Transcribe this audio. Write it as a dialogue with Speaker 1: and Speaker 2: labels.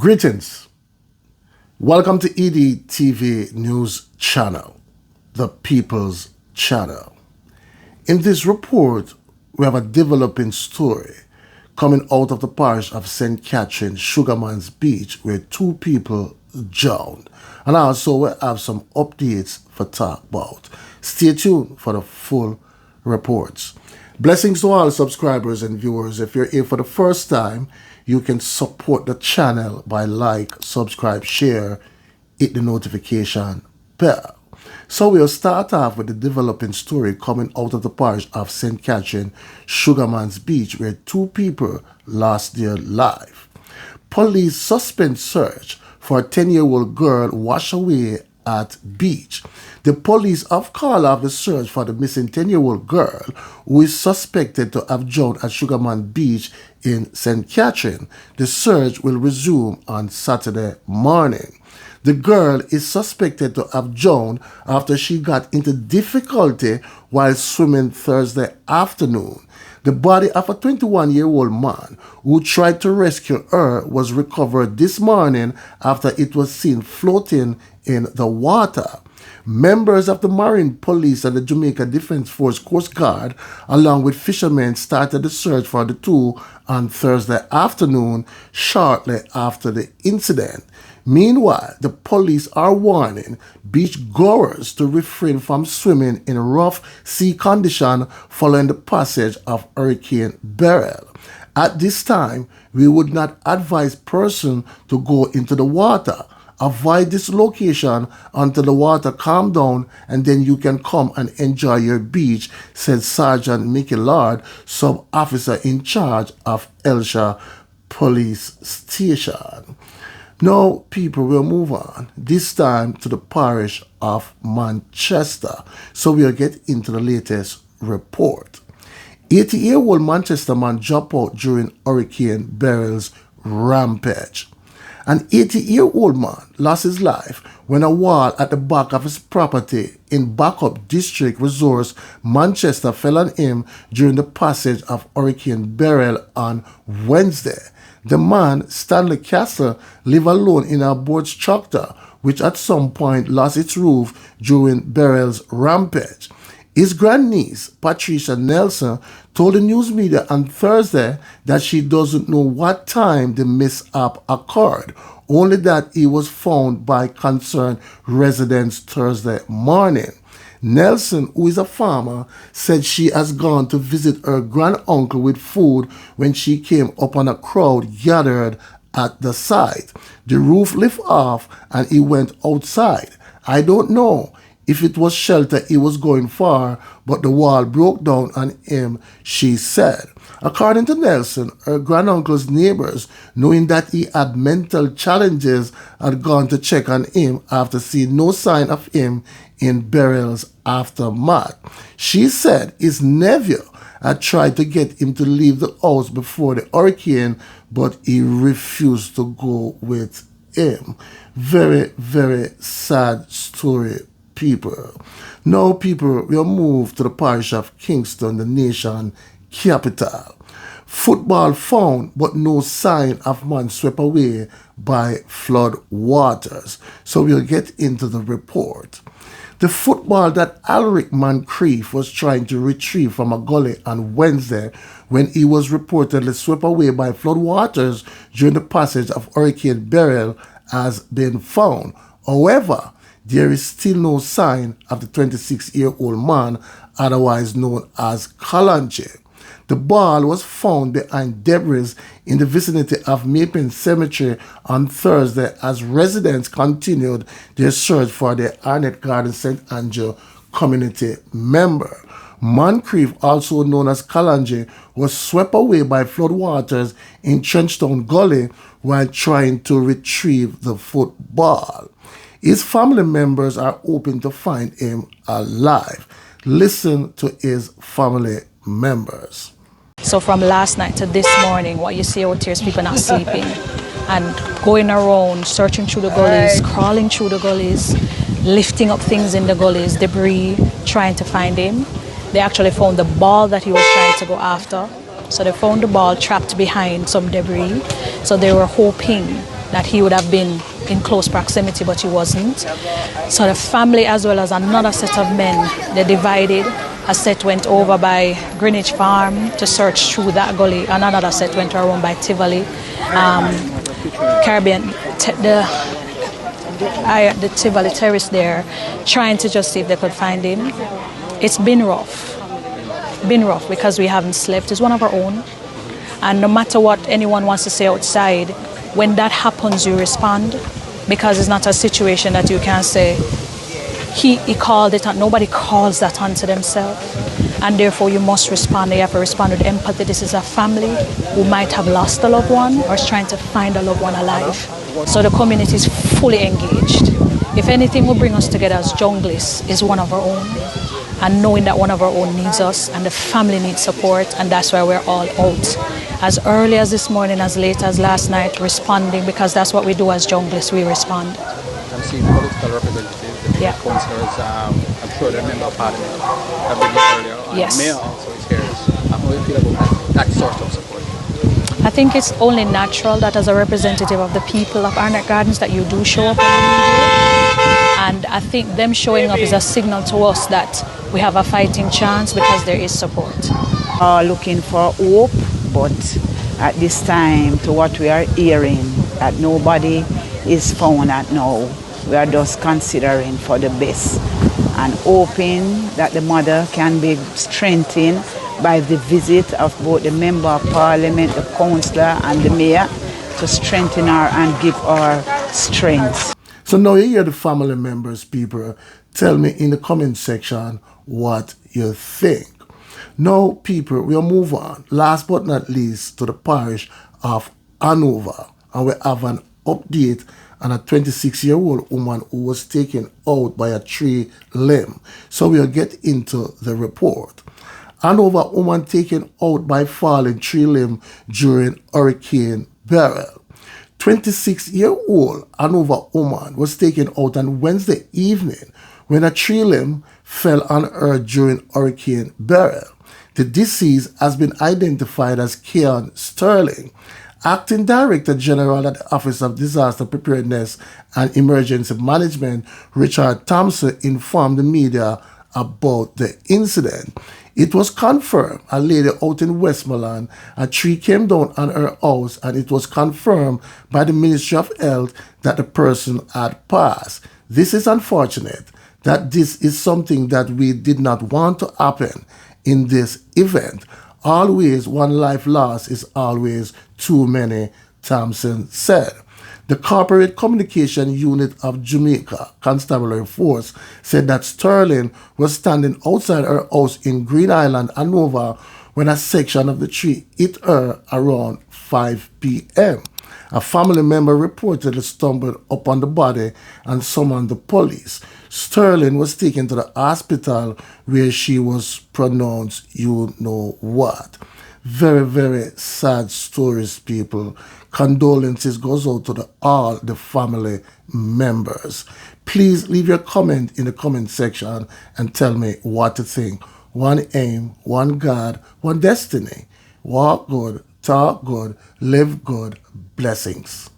Speaker 1: Greetings. Welcome to EDTV News Channel, the People's Channel. In this report, we have a developing story coming out of the parish of St. Catherine, Sugarman's Beach, where 2 people drowned. And also we have some updates for talk about. Stay tuned for the full reports. Blessings to all subscribers and viewers. If you're here for the first time, you can support the channel by like, subscribe, share, hit the notification bell. So we'll start off with the developing story coming out of the parish of St. Catherine, Sugarman's Beach, where 2 people lost their life. Police suspend search for a 10-year-old girl washed away at beach. The police have called off the search for the missing 10-year-old girl who is suspected to have drowned at Sugarman's Beach in St. Catherine. The search will resume on Saturday morning. The girl is suspected to have drowned after she got into difficulty while swimming Thursday afternoon. The body of a 21-year-old man who tried to rescue her was recovered this morning after it was seen floating in the water. Members of the Marine Police and the Jamaica Defense Force Coast Guard, along with fishermen, started the search for the 2 on Thursday afternoon, shortly after the incident. Meanwhile, the police are warning beachgoers to refrain from swimming in rough sea conditions following the passage of Hurricane Beryl. At this time, we would not advise persons to go into the water. Avoid this location until the water calms down, and then you can come and enjoy your beach, said Sergeant Mickey Lord, sub-officer in charge of Elsha Police Station. Now, people will move on, this time to the parish of Manchester. So we'll get into the latest report. 80-year-old Manchester man dropped out during Hurricane Beryl's rampage. An 80-year-old man lost his life when a wall at the back of his property in Backup District Resource, Manchester, fell on him during the passage of Hurricane Beryl on Wednesday. The man, Stanley Castle, lived alone in a board structure, which at some point lost its roof during Beryl's rampage. His grandniece, Patricia Nelson, told the news media on Thursday that she doesn't know what time the mishap occurred, only that he was found by concerned residents Thursday morning. Nelson, who is a farmer, said she has gone to visit her granduncle with food when she came upon a crowd gathered at the site. The roof lifted off and he went outside. I don't know if it was shelter he was going for, but the wall broke down on him, she said. According to Nelson, her granduncle's neighbors, knowing that he had mental challenges, had gone to check on him after seeing no sign of him in Beryl's aftermath. She said his nephew had tried to get him to leave the house before the hurricane, but he refused to go with him. Very, very sad story, people. Now, people, we'll move to the parish of Kingston, the nation capital. Football found, but no sign of man swept away by flood waters. So we'll get into the report. The football that Alric Moncrief was trying to retrieve from a gully on Wednesday when he was reportedly swept away by flood waters during the passage of Hurricane Beryl has been found. However, there is still no sign of the 26-year-old man, otherwise known as KALANJI. The ball was found behind debris in the vicinity of Mapen Cemetery on Thursday as residents continued their search for the Arnett Garden St. Andrew community member. Moncrief, also known as KALANJI, was swept away by floodwaters in Trenchtown Gully while trying to retrieve the football. His family members are hoping to find him alive. Listen to his family members.
Speaker 2: So from last night to this morning, what you see out here is people not sleeping and going around, searching through the gullies, crawling through the gullies, lifting up things in the gullies, debris, trying to find him. They actually found the ball that he was trying to go after. So they found the ball trapped behind some debris. So they were hoping that he would have been in close proximity, but he wasn't. So the family, as well as another set of men, they divided. A set went over by Greenwich Farm to search through that gully, and another set went around by Tivoli, Caribbean, the Tivoli Terrace there, trying to just see if they could find him. It's been rough because we haven't slept. It's one of our own. And no matter what anyone wants to say outside, when that happens, you respond, because it's not a situation that you can say, he called it, and nobody calls that onto themselves. And therefore you must respond. You have to respond with empathy. This is a family who might have lost a loved one or is trying to find a loved one alive. So the community is fully engaged. If anything will bring us together as junglists is one of our own. And knowing that one of our own needs us and the family needs support, and that's why we're all out. As early as this morning, as late as last night, responding, because that's what we do as junglists, we respond.
Speaker 3: I'm seeing political representatives, the councillors, I'm sure the member of parliament have been here earlier.
Speaker 2: Yes.
Speaker 3: The mayor also is here. How do you feel about that sort of support?
Speaker 2: I think it's only natural that as a representative of the people of Arnett Gardens that you do show up in the media. And I think them showing up is a signal to us that we have a fighting chance because there is support.
Speaker 4: Looking for hope, but at this time, to what we are hearing, that nobody is found at now. We are just considering for the best and hoping that the mother can be strengthened by the visit of both the member of parliament, the councillor and the mayor to strengthen her and give her strength.
Speaker 1: So now you hear the family members, people. Tell me in the comment section what you think. Now, people, we'll move on. Last but not least, to the parish of Hanover. And we have an update on a 26-year-old woman who was taken out by a tree limb. So we'll get into the report. Hanover woman taken out by falling tree limb during Hurricane Beryl. 26-year-old Hanover woman was taken out on Wednesday evening when a tree limb fell on her during Hurricane Beryl. The deceased has been identified as Keon Sterling. Acting Director General at the Office of Disaster Preparedness and Emergency Management, Richard Thompson, informed the media about the incident. It was confirmed a lady out in Westmoreland, a tree came down on her house, and it was confirmed by the Ministry of Health that the person had passed. This is unfortunate that this is something that we did not want to happen in this event. Always one life lost is always too many, Thompson said. The Corporate Communication Unit of Jamaica Constabulary Force said that Sterling was standing outside her house in Green Island, Hanover, when a section of the tree hit her around 5 p.m. A family member reportedly stumbled upon the body and summoned the police. Sterling was taken to the hospital where she was pronounced you know what. Very, very sad stories, people. Condolences goes out to all the family members. Please leave your comment in the comment section and tell me what to think. One aim, one God, one destiny. Walk good, talk good, live good. Blessings.